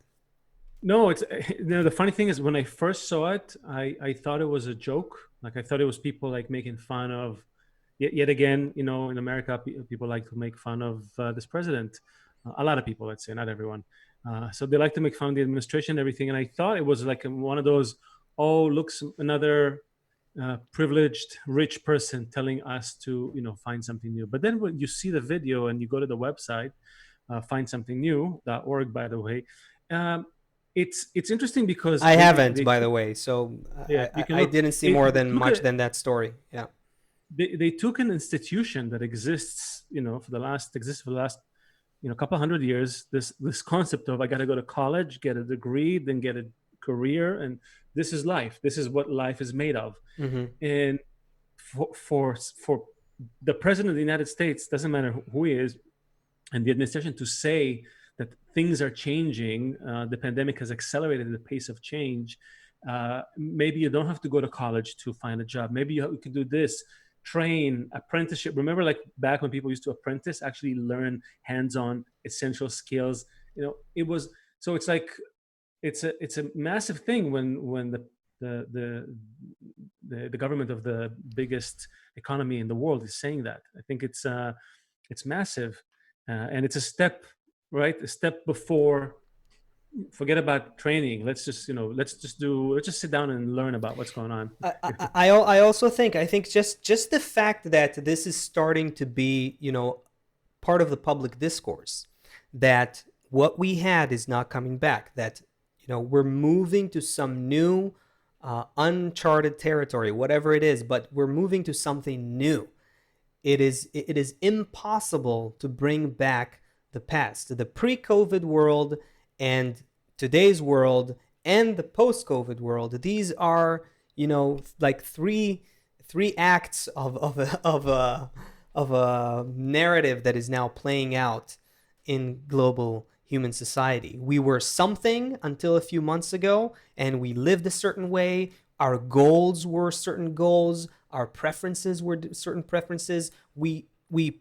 no, it's the funny thing is when I first saw it, I thought it was a joke. Like I thought it was people like making fun of. Yet again, in America, people like to make fun of this president. A lot of people, let's say, not everyone. So they like to make fun of the administration and everything. And I thought it was like one of those, oh, looks another privileged rich person telling us to find something new. But then when you see the video and you go to the website, find something new.org, by the way, um, it's interesting because I they, haven't, they by the way, so yeah, you can I look. didn't see They, more they than took much a, than that story. Yeah. they took an institution that exists, for the last couple hundred years. This concept of I got to go to college, get a degree, then get a career, and this is life. This is what life is made of. Mm-hmm. And for the president of the United States, doesn't matter who he is, and the administration to say that things are changing, the pandemic has accelerated the pace of change. Maybe you don't have to go to college to find a job. Maybe you can do this, train, apprenticeship. Remember, like back when people used to apprentice, actually learn hands-on essential skills. It was so. It's like it's a massive thing when the the the government of the biggest economy in the world is saying that. I think it's massive, and it's a step, right? A step before. Forget about training. Let's just sit down and learn about what's going on. I also think just the fact that this is starting to be part of the public discourse, that what we had is not coming back, that we're moving to some new uncharted territory, whatever it is, but we're moving to something new. It is impossible to bring back the past, the pre-COVID world and today's world and the post-COVID world. These are like three acts of a narrative that is now playing out in global human society. We were something until a few months ago, and we lived a certain way. Our goals were certain goals. Our preferences were certain preferences. We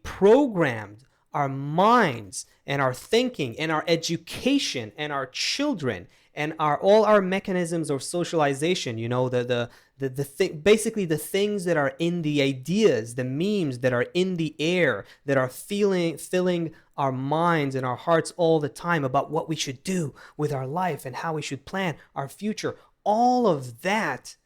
programmed our minds and our thinking and our education and our children and all our mechanisms of socialization. Basically the things that are in the ideas, the memes that are in the air, that are filling our minds and our hearts all the time about what we should do with our life and how we should plan our future. All of that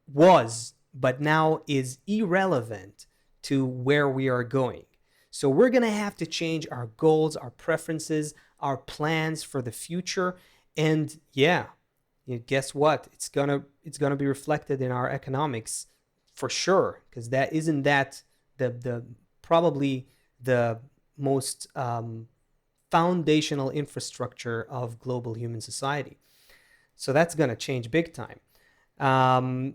was, but now is irrelevant to where we are going. So we're going to have to change our goals, our preferences, our plans for the future. And yeah, guess what? It's going to be reflected in our economics for sure, because that the probably the most foundational infrastructure of global human society. So that's going to change big time. I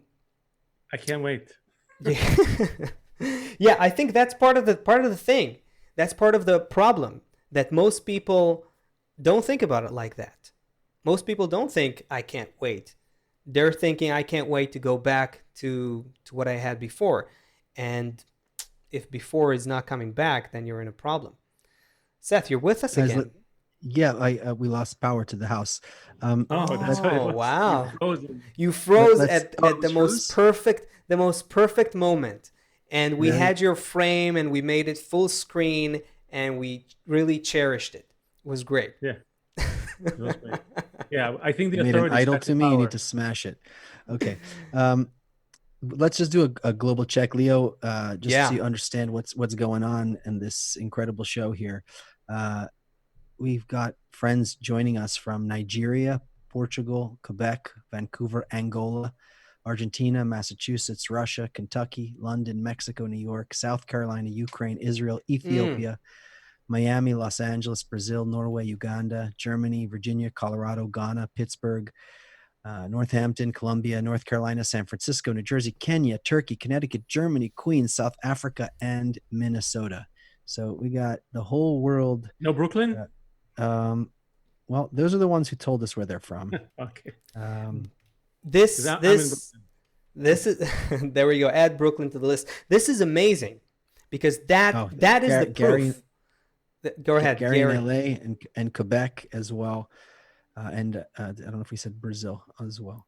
can't wait. Yeah. Yeah, I think that's part of the thing. That's part of the problem, that most people don't think about it like that. Most people don't think I can't wait. They're thinking I can't wait to go back to what I had before. And if before is not coming back, then you're in a problem. Seth, you're with us Guys, again. yeah, we lost power to the house. Oh, that's what it Oh, was. wow. You froze. You froze let's at the most perfect moment. And we Yeah. had your frame and we made it full screen and we really cherished it. It was great. Yeah, it was great. Yeah, I think the You made an authorities idol had to the me. You power. need to smash it. Okay. Let's just do a global check, Leo, just Yeah. to understand what's going on in this incredible show here. We've got friends joining us from Nigeria, Portugal, Quebec, Vancouver, Angola, Argentina, Massachusetts, Russia, Kentucky, London, Mexico, New York, South Carolina, Ukraine, Israel, Ethiopia, Miami, Los Angeles, Brazil, Norway, Uganda, Germany, Virginia, Colorado, Ghana, Pittsburgh, Northampton, Columbia, North Carolina, San Francisco, New Jersey, Kenya, Turkey, Connecticut, Germany, Queens, South Africa, and Minnesota. So we got the whole world. No Brooklyn? Well, those are the ones who told us where they're from. Okay. This I'm in this this is there we go. Add Brooklyn to the list. This is amazing because that is the Gary, proof. Go ahead, Gary Gary. in LA and Quebec as well. And I don't know if we said Brazil as well.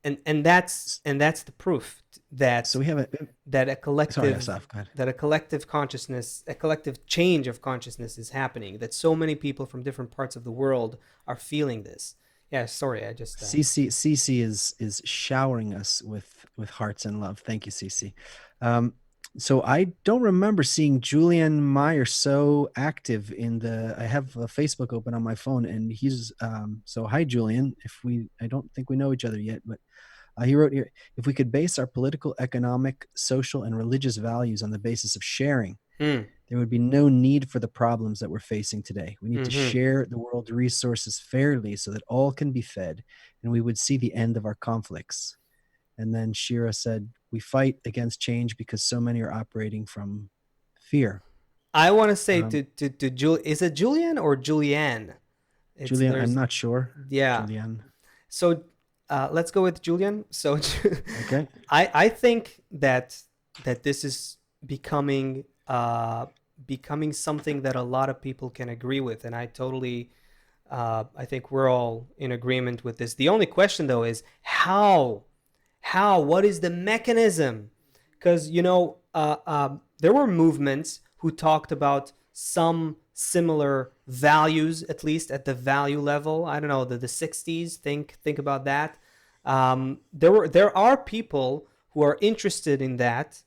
And that's the proof that So we have a collective sorry, Asaf, go ahead. that a collective consciousness, a collective change of consciousness is happening. That so many people from different parts of the world are feeling this. Yeah, sorry, I just CC is showering us with hearts and love. Thank you, CC. So I don't remember seeing Julian Meyer so active in the. I have Facebook open on my phone, and he's so hi Julian. I don't think we know each other yet, but he wrote here: if we could base our political, economic, social, and religious values on the basis of sharing, there would be no need for the problems that we're facing today. We need to share the world's resources fairly so that all can be fed, and we would see the end of our conflicts. And then Shira said, we fight against change because so many are operating from fear. I want to say to Julian, is it Julian or Julianne? Julian, I'm not sure. Yeah. Julian. So let's go with Julian. So okay. I think that this is becoming something that a lot of people can agree with, and I totally I think we're all in agreement with this. The only question though is how what is the mechanism? Because there were movements who talked about some similar values, at least at the value level. I don't know, the 60s. Think about that. There are people who are interested in that.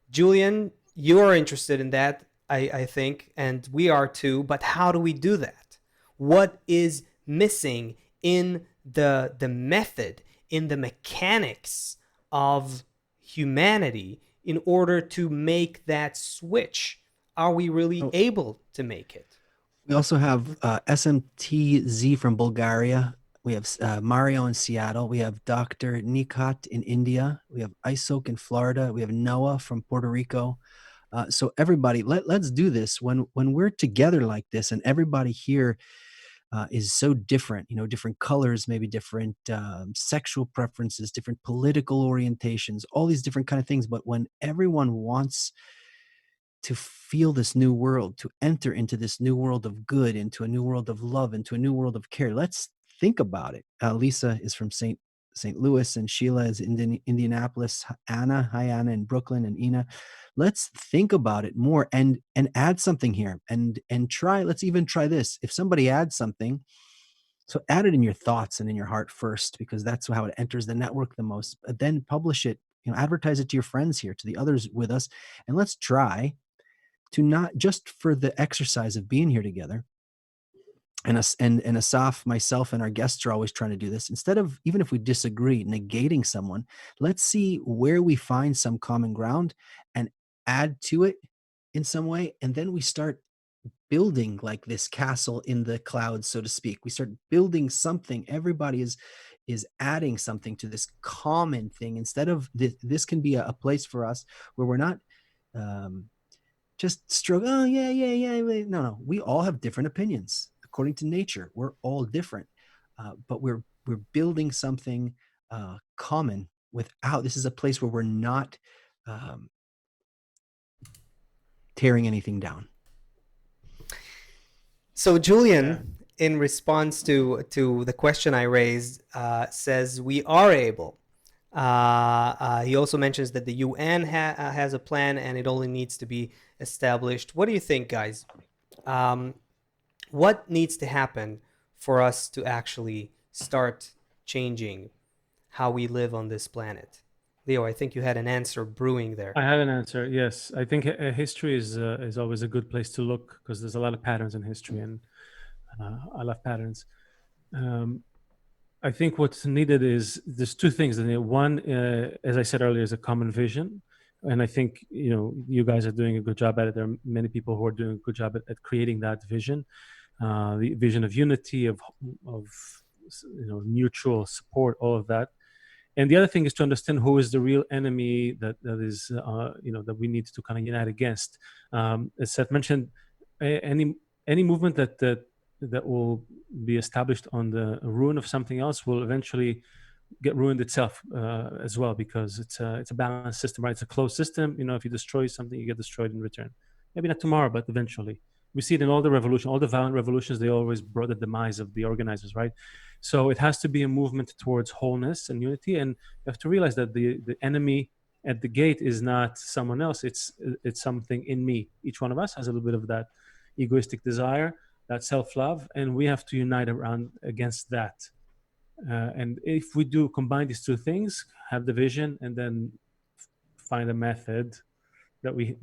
Julian, you are interested in that, I think, and we are too. But how do we do that? What is missing in the method, in the mechanics of humanity in order to make that switch? Are we really able to make it? We also have SMTZ from Bulgaria. We have Mario in Seattle. We have Dr. Nikat in India. We have Isok in Florida. We have Noah from Puerto Rico. So everybody, let's do this. When we're together like this, and everybody here is so different, different colors, maybe different sexual preferences, different political orientations, all these different kind of things. But when everyone wants to feel this new world, to enter into this new world of good, into a new world of love, into a new world of care, let's think about it. Lisa is from St. Louis, and Sheila is in Indianapolis. Anna, hi Anna, in Brooklyn, and Ina. Let's think about it more and add something here, and try. Let's even try this. If somebody adds something, so add it in your thoughts and in your heart first, because that's how it enters the network the most. Then publish it, advertise it to your friends here, to the others with us, and let's try to not just for the exercise of being here together. And Asaf, myself, and our guests are always trying to do this. Instead of, even if we disagree, negating someone, let's see where we find some common ground and add to it in some way. And then we start building like this castle in the clouds, so to speak. We start building something. Everybody is adding something to this common thing. Instead of this can be a place for us where we're not just struggle. Oh yeah. No. We all have different opinions. According to nature, we're all different, but we're building something common. Without, this is a place where we're not tearing anything down. So Julian, in response to the question I raised, says we are able. He also mentions that the UN has a plan and it only needs to be established. What do you think, guys? What needs to happen for us to actually start changing how we live on this planet? Leo, I think you had an answer brewing there. I have an answer. Yes, I think history is always a good place to look, because there's a lot of patterns in history, and I love patterns. I think what's needed is there's two things. One, as I said earlier, is a common vision, and I think you guys are doing a good job at it. There are many people who are doing a good job at creating that vision, the vision of unity, of mutual support, all of that. And the other thing is to understand who is the real enemy that is that we need to kind of unite against. As Seth mentioned, any movement that will be established on the ruin of something else will eventually get ruined itself as well, because it's a balanced system, right? It's a closed system. If you destroy something, you get destroyed in return. Maybe not tomorrow, but eventually. We see it in all the revolution, all the violent revolutions. They always brought the demise of the organizers, right? So it has to be a movement towards wholeness and unity, and you have to realize that the enemy at the gate is not someone else. It's something in me. Each one of us has a little bit of that egoistic desire, that self-love, and we have to unite around against that. And if we do combine these two things, have the vision, and then find a method that we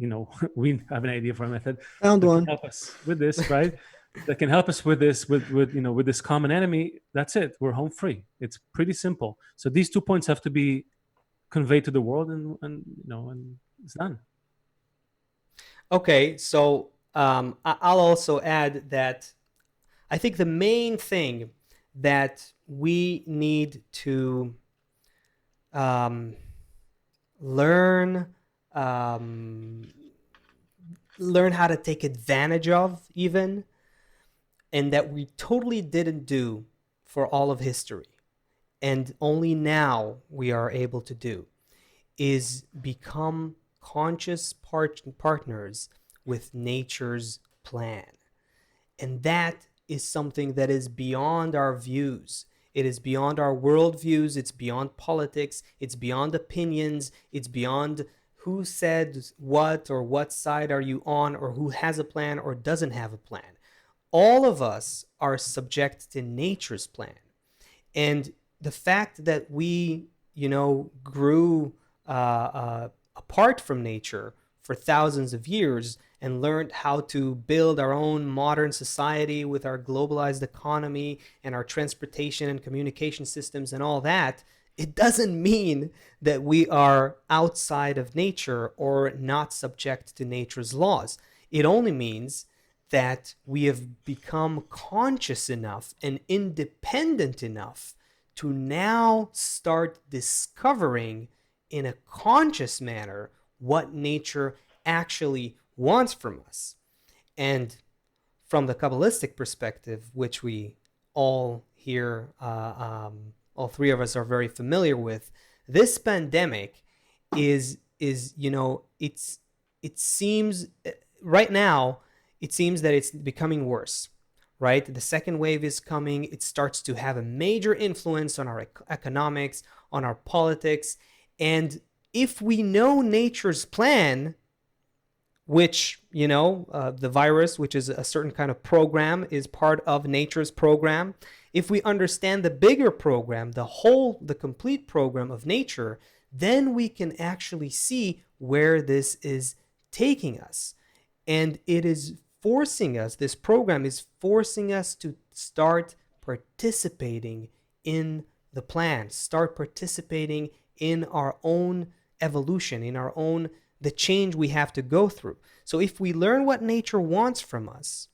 have an idea for a method Found that one. can help us with this, right? That can help us with this, with this common enemy. That's it. We're home free. It's pretty simple. So these 2 points have to be conveyed to the world, and it's done. Okay, so I'll also add that I think the main thing that we need to learn how to take advantage of, even, and that we totally didn't do for all of history, and only now we are able to do, is become conscious partners with nature's plan. And that is something that is beyond our views. It is beyond our worldviews. It's beyond politics. It's beyond opinions. It's beyond who said what, or what side are you on, or who has a plan or doesn't have a plan. All of us are subject to nature's plan. And the fact that we, grew apart from nature for thousands of years and learned how to build our own modern society with our globalized economy and our transportation and communication systems and all that, it doesn't mean that we are outside of nature or not subject to nature's laws. It only means that we have become conscious enough and independent enough to now start discovering in a conscious manner what nature actually wants from us. And from the Kabbalistic perspective, which we all here, all three of us are very familiar with, this pandemic is it seems right now, it seems that it's becoming worse, right? The second wave is coming. It starts to have a major influence on our economics, on our politics. And if we know nature's plan, which, the virus, which is a certain kind of program, is part of nature's program. If we understand the bigger program, the complete program of nature, then we can actually see where this is taking us. And it is forcing us, this program is forcing us to start participating in the plan, start participating in our own evolution, in our own, the change we have to go through. So if we learn what nature wants from us,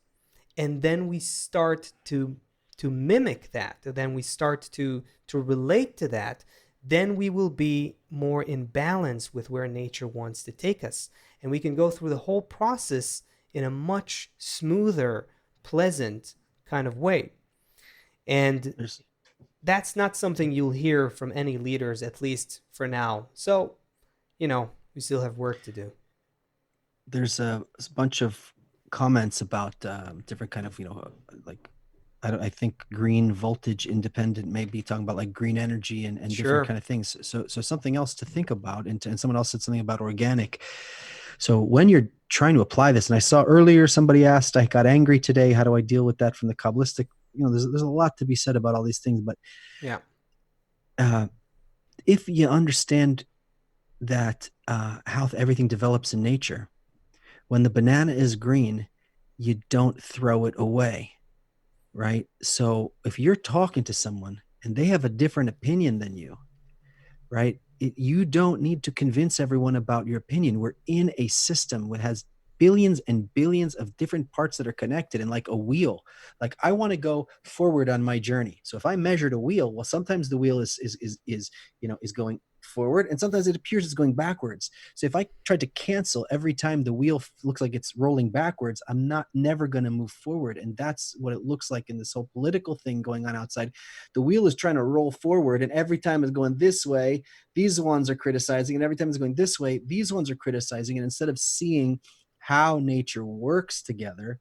and then we start to mimic that, then we start to relate to that, then we will be more in balance with where nature wants to take us. And we can go through the whole process in a much smoother, pleasant kind of way. And that's not something you'll hear from any leaders, at least for now. So, we still have work to do. There's a bunch of comments about different kind of, like, I think green voltage independent may be talking about like green energy and Sure. different kind of things. So something else to think about, and someone else said something about organic. So when you're trying to apply this, and I saw earlier somebody asked, I got angry today, how do I deal with that from the Kabbalistic? There's a lot to be said about all these things, but Yeah. If you understand that how everything develops in nature, when the banana is green, you don't throw it away, right? So if you're talking to someone and they have a different opinion than you, right? You don't need to convince everyone about your opinion. We're in a system that has billions and billions of different parts that are connected, and like a wheel. Like I want to go forward on my journey. So if I measured a wheel, well, sometimes the wheel is going forward, and sometimes it appears it's going backwards. So if I tried to cancel every time the wheel looks like it's rolling backwards, I'm never going to move forward. And that's what it looks like in this whole political thing going on outside. The wheel is trying to roll forward, and every time it's going this way, these ones are criticizing, and every time it's going this way, these ones are criticizing. And instead of seeing how nature works together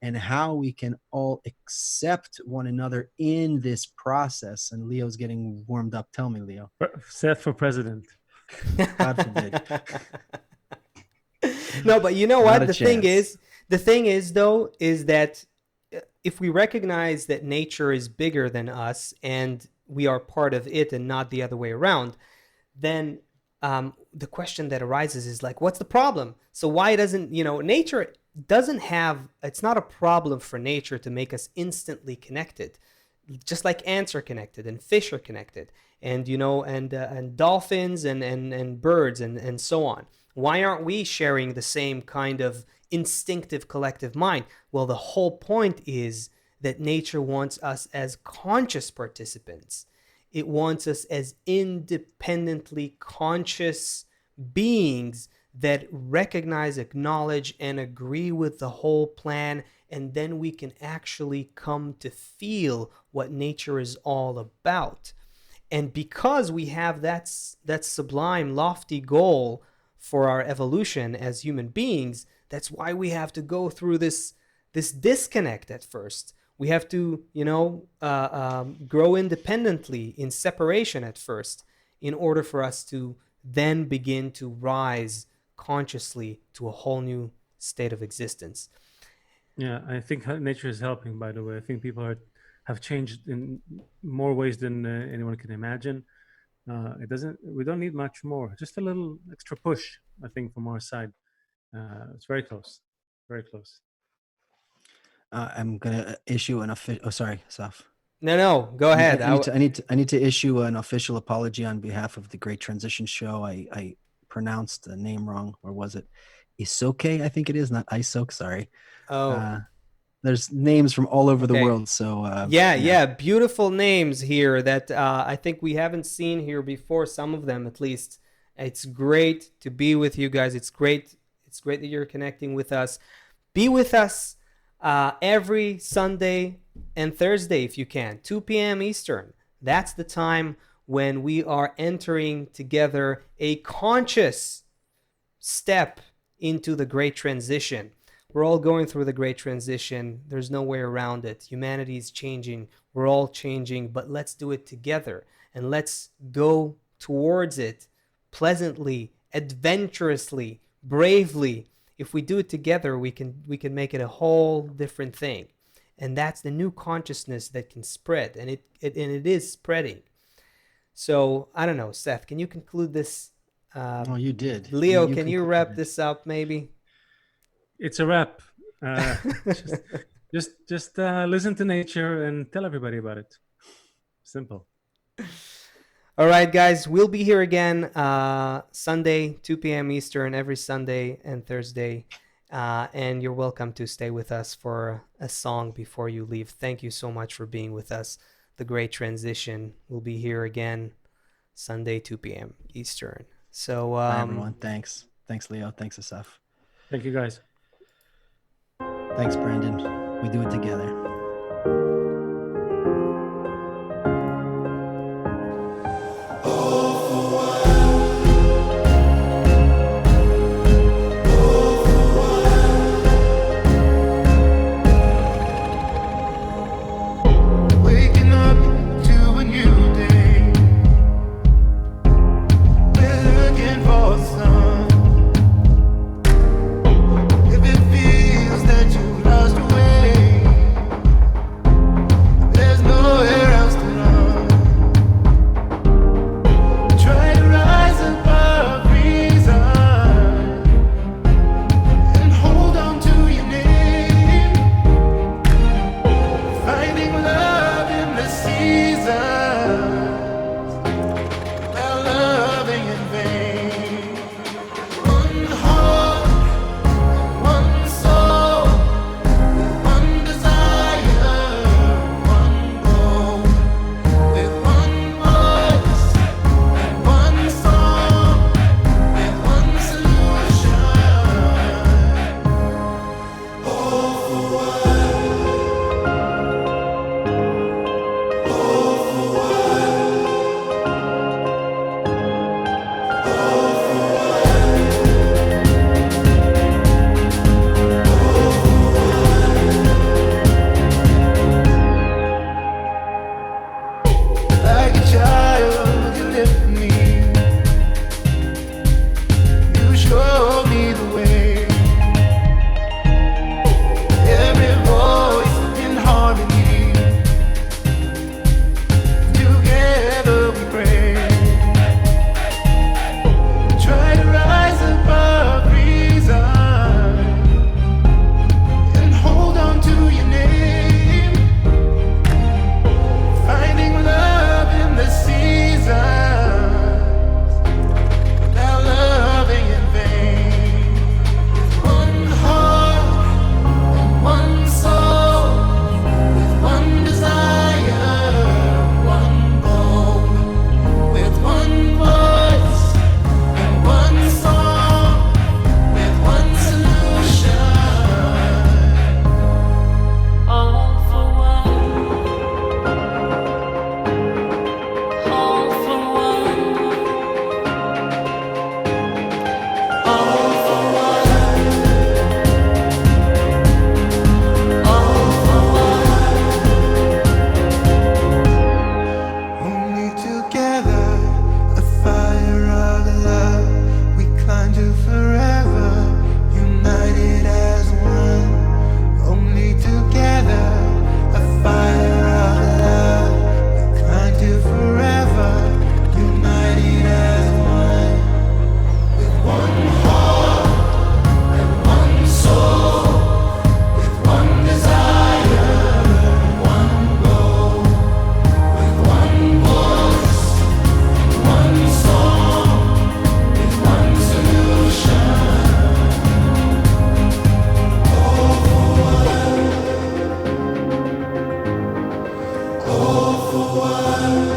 and how we can all accept one another in this process. And Leo's getting warmed up. Tell me, Leo. Seth for president. God forbid. No, but you know what? Not a The thing chance. is though, is that if we recognize that nature is bigger than us and we are part of it and not the other way around, then the question that arises is like, what's the problem? So why doesn't, nature doesn't have, it's not a problem for nature to make us instantly connected, just like ants are connected and fish are connected, and and dolphins and birds and so on. Why aren't we sharing the same kind of instinctive collective mind? Well, the whole point is that nature wants us as conscious participants. It wants us as independently conscious beings that recognize, acknowledge, and agree with the whole plan. And then we can actually come to feel what nature is all about. And because we have that sublime, lofty goal for our evolution as human beings, that's why we have to go through this disconnect at first. We have to, grow independently in separation at first in order for us to then begin to rise consciously to a whole new state of existence. Yeah, I think nature is helping, by the way. I think people have changed in more ways than anyone can imagine. We don't need much more, just a little extra push, I think, from our side. It's very close, very close. I'm gonna issue an official. Oh, sorry, Saf. No, go ahead. I need to issue an official apology on behalf of the Great Transition Show. I pronounced the name wrong, or was it Isoke? I think it is, not Isok. Sorry. There's names from all over the world. So yeah, beautiful names here that I think we haven't seen here before. Some of them, at least. It's great to be with you guys. It's great that you're connecting with us. Be with us every Sunday and Thursday if you can, 2 p.m. Eastern. That's the time when we are entering together a conscious step into the Great Transition. We're all going through the Great Transition. There's no way around it. Humanity is changing. We're all changing, but let's do it together and let's go towards it pleasantly, adventurously, bravely. If we do it together, we can make it a whole different thing. And that's the new consciousness that can spread, and it is spreading. So I don't know, Seth, can you conclude this? You did. Leo, can you wrap this up maybe? It's a wrap. Just listen to nature and tell everybody about it. Simple. All right, guys, we'll be here again Sunday, 2 p.m. Eastern, every Sunday and Thursday. And you're welcome to stay with us for a song before you leave. Thank you so much for being with us. The Great Transition will be here again Sunday, 2 p.m. Eastern. So, bye, everyone. Thanks, Leo. Thanks, Asaf. Thank you, guys. Thanks, Brandon. We do it together. one.